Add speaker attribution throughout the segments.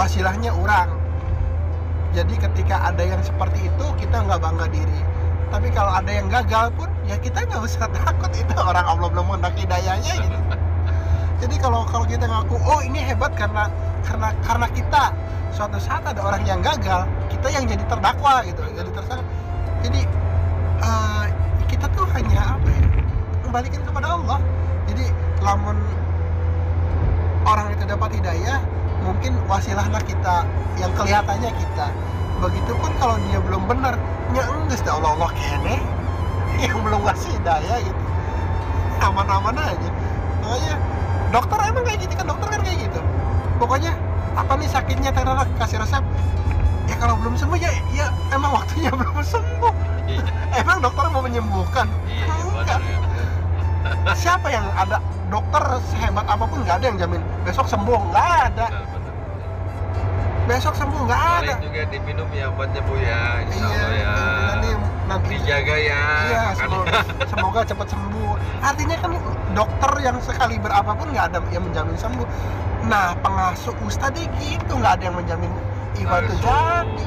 Speaker 1: wasilahnya orang. Jadi ketika ada yang seperti itu kita nggak bangga diri. Tapi kalau ada yang gagal pun ya kita nggak usah takut, itu orang Allah belum menghendaki hidayahnya gitu. Jadi kalau kita ngaku oh ini hebat karena kita suatu saat ada orang yang gagal, kita yang jadi terdakwa gitu, jadi tersangka. Jadi kita tuh hanya apa ya, kembalikan kepada Allah. Jadi lamun orang itu dapat hidayah, mungkin wasilahlah kita yang kelihatannya kita. Begitupun kalau dia belum benar, nya enggeus da Allah kene yang belum ngasih hidayah gitu, aman-aman aja. Makanya dokter emang kayak gitu kan, dokter kan kayak gitu. Pokoknya apa nih sakitnya, ternyata kasih resep. Ya kalau belum sembuh ya emang waktunya belum sembuh. Emang dokter mau menyembuhkan? Enggak. Siapa yang ada dokter sehebat apapun nggak ada yang jamin besok sembuh, nggak ada. Besok sembuh nggak ada.
Speaker 2: Paling juga diminum ya obatnya Bu ya, insya Allah ya.
Speaker 1: Nanti
Speaker 2: dijaga ya.
Speaker 1: Iya, semoga cepat sembuh. Artinya kan dokter yang sekali berapapun nggak ada yang menjamin sembuh. Nah, pengasuh ustadz gitu, nggak ada yang menjamin Iwan itu jadi.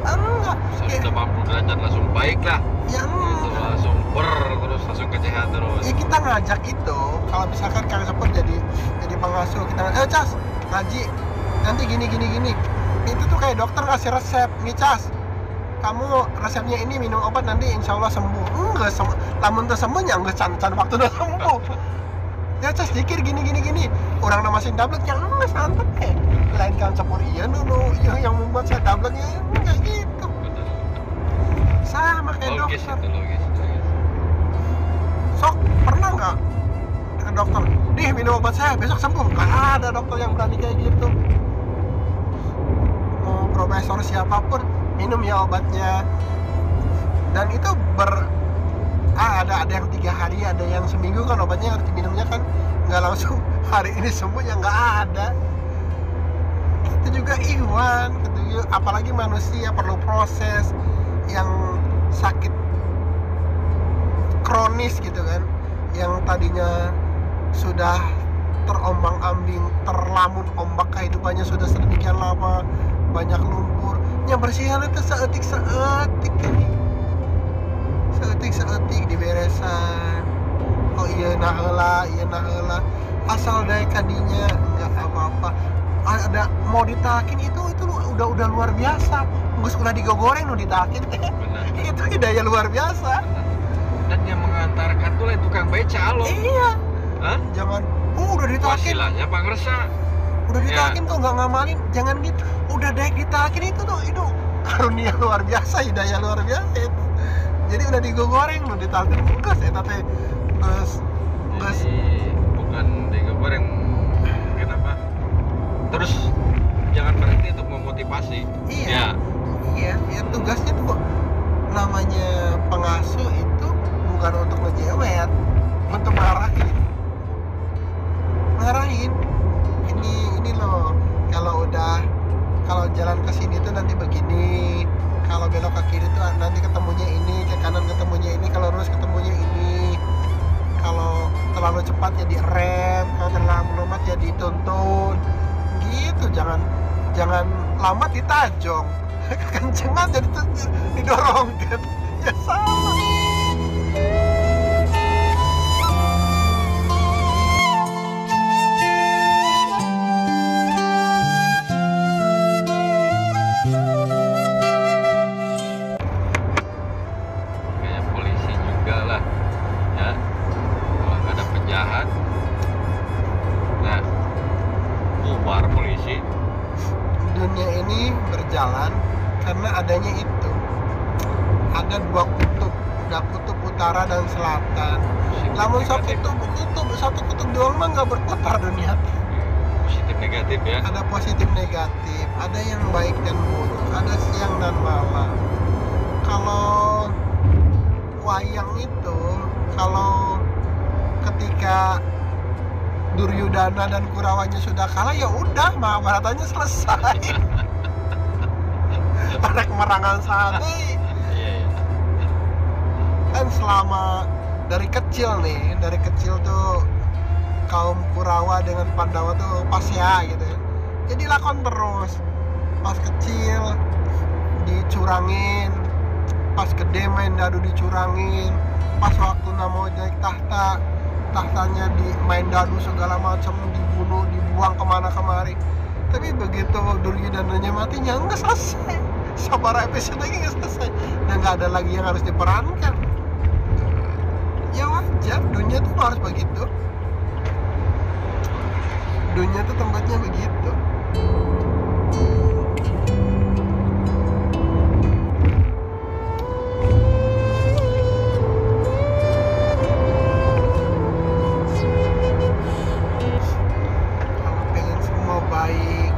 Speaker 1: Enggak.
Speaker 2: 180 derajat langsung baik lah.
Speaker 1: Ya
Speaker 2: itu langsung terus langsung sehat terus.
Speaker 1: Ya kita ngajak itu, kalau misalkan Kang Sepet jadi pengasuh, kita Cas, ngaji nanti gini. Itu tuh kayak dokter ngasih resep, nih Cas, kamu resepnya ini minum obat nanti insya Allah sembuh. Enggak, lamun tuh sembuhnya enggak can waktu udah sembuh. Ya Cas dikir gini. Orang namasin tablet yang enggak santai. Lain Kang Sepet iya yang membuat saya tabletnya enggak gitu. Sama kayak
Speaker 2: logis
Speaker 1: dokter.
Speaker 2: Itu logis.
Speaker 1: Sok pernah nggak ke dokter? Nih minum obat saya besok sembuh. Nggak ada dokter yang berani kayak gitu. Mau profesor siapapun minum ya obatnya. Dan itu ada yang 3 hari, ada yang seminggu kan obatnya harus diminumnya kan. Nggak langsung hari ini sembuh ya nggak ada. Itu juga Iwan, apalagi manusia perlu proses yang sakit kronis gitu kan, yang tadinya sudah terombang-ambing, terlamun ombak kehidupannya sudah sedemikian lama, banyak lumpur, yang bersihan itu seetik ini, seetik diberesan. Oh iya nah heula, asal daya kadinya nggak apa-apa. Ada mau ditakin itu udah luar biasa. Geus ulah digogoreng nu ditakin itu hidayah luar biasa.
Speaker 2: Dan yang mengantarkan tuh lain tukang beca loh.
Speaker 1: Iya.
Speaker 2: Hah?
Speaker 1: Jangan udah ditakin.
Speaker 2: Wasilahnya pangresa.
Speaker 1: Udah ditakin kok nggak ngamalin, jangan gitu. Udah daek ditakin itu karunia luar biasa, hidayah luar biasa itu. Jadi udah digogoreng nu ditakin geus eta teh geus
Speaker 2: bukan digoreng. Kenapa? Terus jangan berhenti untuk memotivasi.
Speaker 1: Iya. Ya tugasnya tuh namanya pengasuh itu bukan untuk ngejewet, untuk ngarahin. Ini loh, kalau jalan ke sini tuh nanti begini, kalau belok ke kiri tuh nanti ketemunya ini, ke kanan ketemunya ini, kalau lurus ketemunya ini. Kalau terlalu cepat ya direm, kalau terlalu lambat ya dituntun. Gitu, jangan lambat ditajong. Kekencengan jadi didorong kan. Ya sama.
Speaker 2: Kayak polisi juga lah ya, kalau nggak ada penjahat nah bubar polisi.
Speaker 1: Dunia ini berjalan karena adanya itu. Ada 2 kutub, ada kutub utara dan selatan. Namun satu kutub doang mah nggak berputar dunia.
Speaker 2: Positif negatif ya.
Speaker 1: Ada positif negatif, ada yang baik dan buruk, ada siang dan malam. Kalau wayang itu, kalau ketika Duryudana dan Kurawanya sudah kalah ya udah, Mahabharatanya selesai. Mereka merangan sate. Kan selama dari kecil tuh kaum Kurawa dengan Pandawa tuh pas ya gitu ya. jadi lakon terus. Pas kecil dicurangin, pas gede main dadu dicurangin, pas waktu mau naik tahtanya di main dadu segala macam, dibunuh, dibuang kemana kemari. Tapi begitu Duryodananya matinya nggak selesai, sabar episode lagi nggak selesai, dan nggak ada lagi yang harus diperankan. Ya wajar, dunia tuh harus begitu. Dunia tuh tempatnya begitu. Kalau pengen semua baik,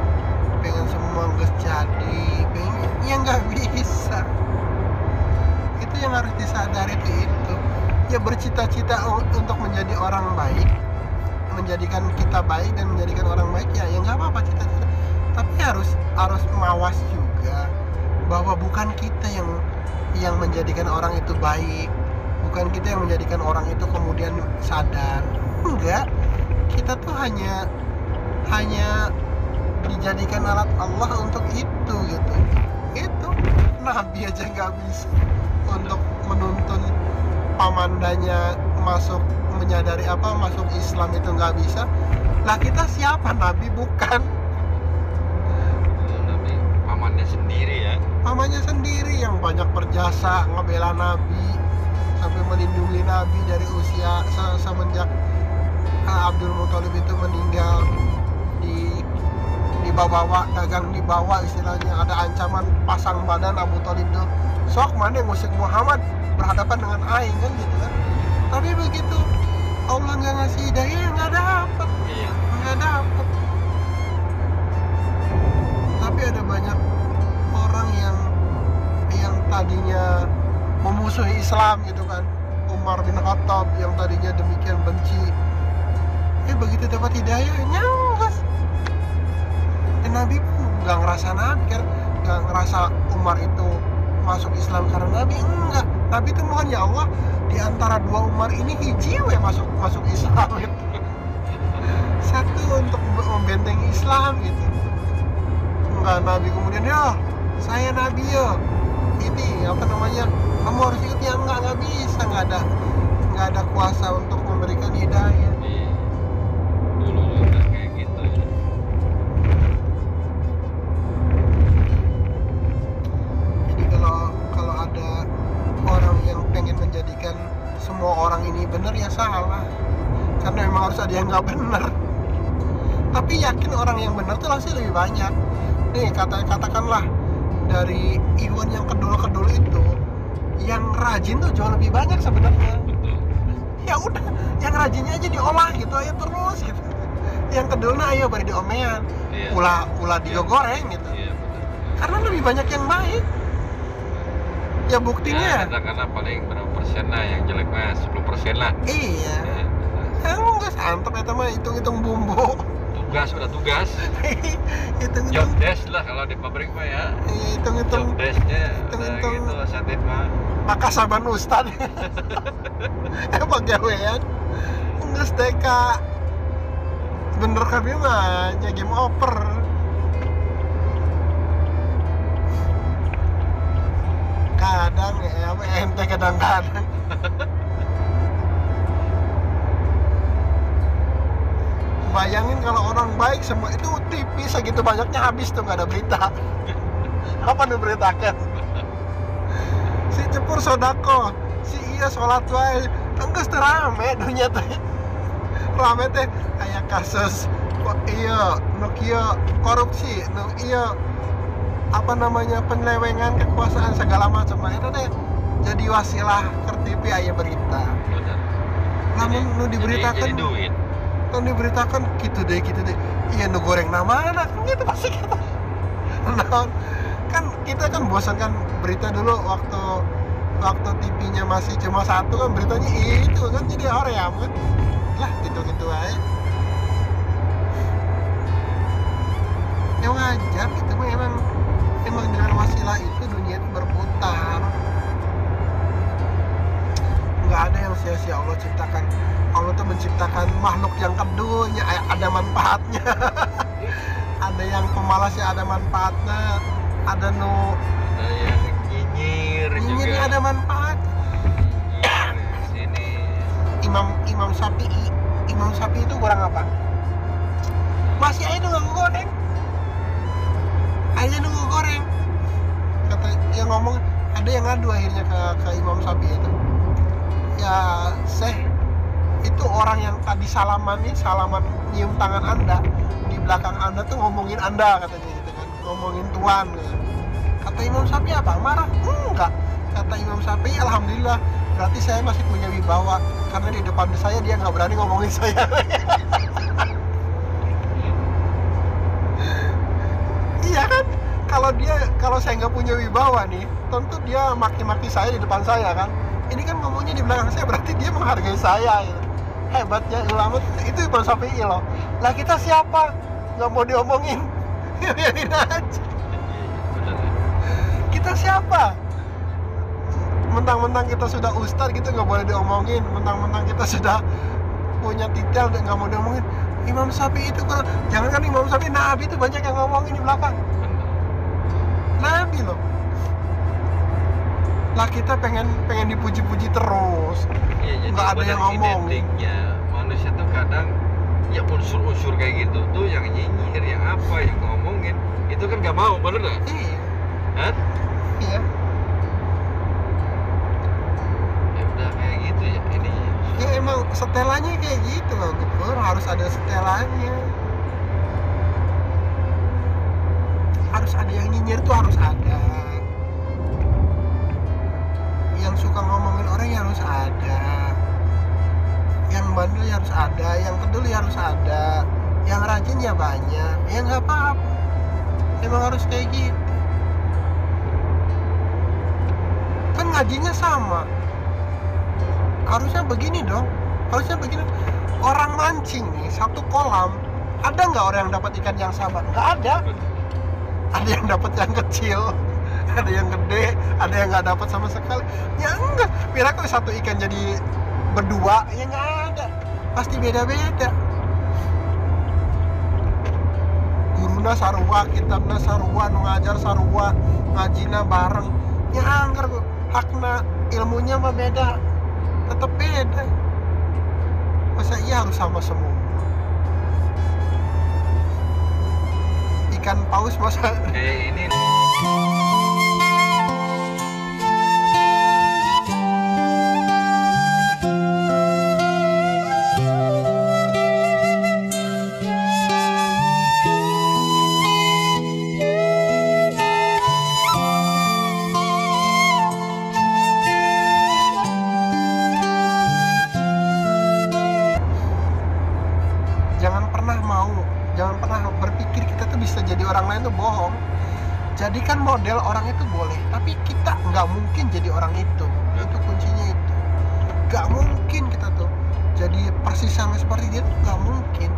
Speaker 1: pengen semua nggak jadi, pengen ya nggak bisa. Itu yang harus disadari tuh itu. Ya bercita-cita untuk menjadi orang baik, menjadikan kita baik dan menjadikan orang baik, ya nggak apa-apa cita-cita. Tapi harus mawas juga bahwa bukan kita yang menjadikan orang itu baik, bukan kita yang menjadikan orang itu kemudian sadar. Enggak, kita tuh hanya dijadikan alat Allah untuk itu gitu. Itu Nabi aja nggak bisa untuk menuntun pamandanya masuk masuk Islam, itu nggak bisa. Lah kita siapa? Nabi bukan.
Speaker 2: Nabi pamannya sendiri ya.
Speaker 1: Pamannya sendiri yang banyak berjasa ngebela Nabi sampai melindungi Nabi dari usia semenjak Abdul Muthalib itu meninggal, dibawa dagang, dibawa istilahnya, ada ancaman pasang badan Abu Thalib tuh, sok mana ngusik Muhammad berhadapan dengan aing kan gitu kan. Tapi begitu Allah nggak ngasih hidayah, nggak dapet.
Speaker 2: Iya.
Speaker 1: Nggak dapet. Tapi ada banyak orang yang tadinya memusuhi Islam gitu kan, Umar bin Khattab yang tadinya demikian benci, begitu dapat hidayah nyanggas. Dan Nabi pun nggak ngerasa, Nabi kan nggak ngerasa Umar itu masuk Islam karena Nabi, enggak. Nabi itu mohon, ya Allah, di antara dua Umar ini hiji we masuk Islam gitu. Satu untuk membentengi Islam gitu. Enggak, Nabi kemudian, ya saya Nabi ya, ini apa namanya, kamu harus ikut. Ya enggak bisa, nggak ada kuasa untuk memberikan hidayah.
Speaker 2: Dulu juga kayak gitu ya.
Speaker 1: Jadi kalau ada orang yang pengen menjadikan semua orang ini benar, ya salah. Karena memang harus ada yang nggak benar. Tapi yakin orang yang benar tuh pasti lebih banyak. Nih katakanlah dari Iwan yang kedul-kedul itu, yang rajin tuh jauh lebih banyak sebenarnya.
Speaker 2: Betul.
Speaker 1: Ya udah, yang rajinnya aja diolah gitu aja terus gitu. Yang kedulnya ayo bari diomean,
Speaker 2: Iya.
Speaker 1: ulah digoreng gitu.
Speaker 2: Iya betul.
Speaker 1: Karena lebih banyak yang baik. Ya buktinya.
Speaker 2: Ya, karena paling berapa persen lah yang jelek mah, 10% lah.
Speaker 1: Iya.
Speaker 2: Ya,
Speaker 1: Enggak santep eta mah hitung-hitung bumbu.
Speaker 2: udah tugas.
Speaker 1: Hitung-hitung.
Speaker 2: Job desk lah kalau di pabrik mah ya.
Speaker 1: Hitung-hitung.
Speaker 2: Job desknya udah
Speaker 1: Hitung-hitung.
Speaker 2: gitu, satit mah.
Speaker 1: Maka saban ustad. Pagawean. Enggak steka. Bener kami mah nya game over. Kadang ya ente kadang-kadang. Bayangin kalau orang baik semua itu tipis segitu banyaknya, habis tuh nggak ada berita. Apa nih beritakan? Si cepur sodako, si iya sholat wae, enggeus teu rame dunia teh. Rame teh aya kasus iya nu kieu korupsi, nu iya apa namanya penyelewengan kekuasaan segala macam. Eta teh jadi wasilah keur TV aya berita.
Speaker 2: Bener.
Speaker 1: Namun nu
Speaker 2: Jadi
Speaker 1: diberitakan
Speaker 2: duit.
Speaker 1: kan diberitakan gitu deh iya nu goreng nama anak gitu pasti kita. Nah, kan kita kan bosan kan berita dulu waktu TV-nya masih cuma satu kan beritanya itu kan, jadi hoream kan lah gitu aja. Ya wajar gitu mah, emang dengan wasilah itu dunia itu berputar. Nggak ada yang sia-sia Allah ciptakan. Allah tuh menciptakan makhluk yang keduanya, ada manfaatnya. Ada yang pemalasnya ada manfaatnya, ada nu
Speaker 2: Ada yang nyinyir
Speaker 1: ini
Speaker 2: juga.
Speaker 1: ada manfaat.
Speaker 2: Nyinyir di sini.
Speaker 1: Imam Syafi'i itu kurang apa? Masih aja nunggu goreng. Kata yang ngomong, ada yang ngadu akhirnya ke Imam Syafi'i itu. Ya, Syekh, itu orang yang tadi salaman nyium tangan Anda, di belakang Anda tuh ngomongin Anda, katanya gitu kan, ngomongin Tuhan gitu. Kata Imam Syafi'i apa? Marah? Enggak. Kata Imam Syafi'i, alhamdulillah, berarti saya masih punya wibawa, karena di depan saya dia nggak berani ngomongin saya. Iya kan? Kalau saya nggak punya wibawa nih, tentu dia maki-maki saya di depan saya kan. Ini kan ngomongnya di belakang saya, berarti dia menghargai saya gitu. Hebatnya ulama itu Imam Syafi'i loh. Lah kita siapa? Nggak mau diomongin. Biarin aja.
Speaker 2: Benar.
Speaker 1: Kita siapa? Mentang-mentang kita sudah ustadz gitu nggak boleh diomongin. Mentang-mentang kita sudah punya titel nggak mau diomongin. Imam Syafi'i itu kan, jangan kan Imam Syafi'i, Nabi itu banyak yang ngomongin di belakang. Nabi loh. Lah kita pengen dipuji-puji terus.
Speaker 2: Iya, jadi
Speaker 1: Nggak ada yang ngomong.
Speaker 2: identiknya manusia tuh kadang ya unsur-unsur kayak gitu tuh yang nyinyir, yang apa, yang ngomongin itu kan gak mau, bener gak?
Speaker 1: Iya.
Speaker 2: Hah?
Speaker 1: Iya.
Speaker 2: Ya udah kayak gitu ya ini.
Speaker 1: Ya emang setelannya kayak gitu loh, Gubernur, harus ada setelannya. Harus ada yang nyinyir tuh, harus ada. Yang suka ngomongin orang ya harus ada. Yang bandel ya harus ada, yang peduli harus ada, yang rajin ya banyak, ya nggak apa-apa. Emang harus kayak gitu. Kan ngajinya sama. Harusnya begini dong, harusnya begini. Orang mancing nih, satu kolam, ada nggak orang yang dapat ikan yang sama? Nggak ada. Ada yang dapat yang kecil, ada yang gede, ada yang nggak dapat sama sekali. Ya enggak, kira kok satu ikan jadi berdua, ya nggak ada. Pasti beda-beda. Guruna sarua, kitabna sarua, nu ngajar sarua, ngajina bareng. Ya angker kok, hakna ilmunya mah beda, tetap beda. Masa iya harus sama semua? Ikan paus masa
Speaker 2: Kayak ini
Speaker 1: jangan pernah berpikir kita tuh bisa jadi orang lain tuh bohong. Jadikan model orang itu boleh, tapi kita nggak mungkin jadi orang itu. Itu kuncinya itu. Nggak mungkin kita tuh jadi persis sama seperti dia tuh, nggak mungkin.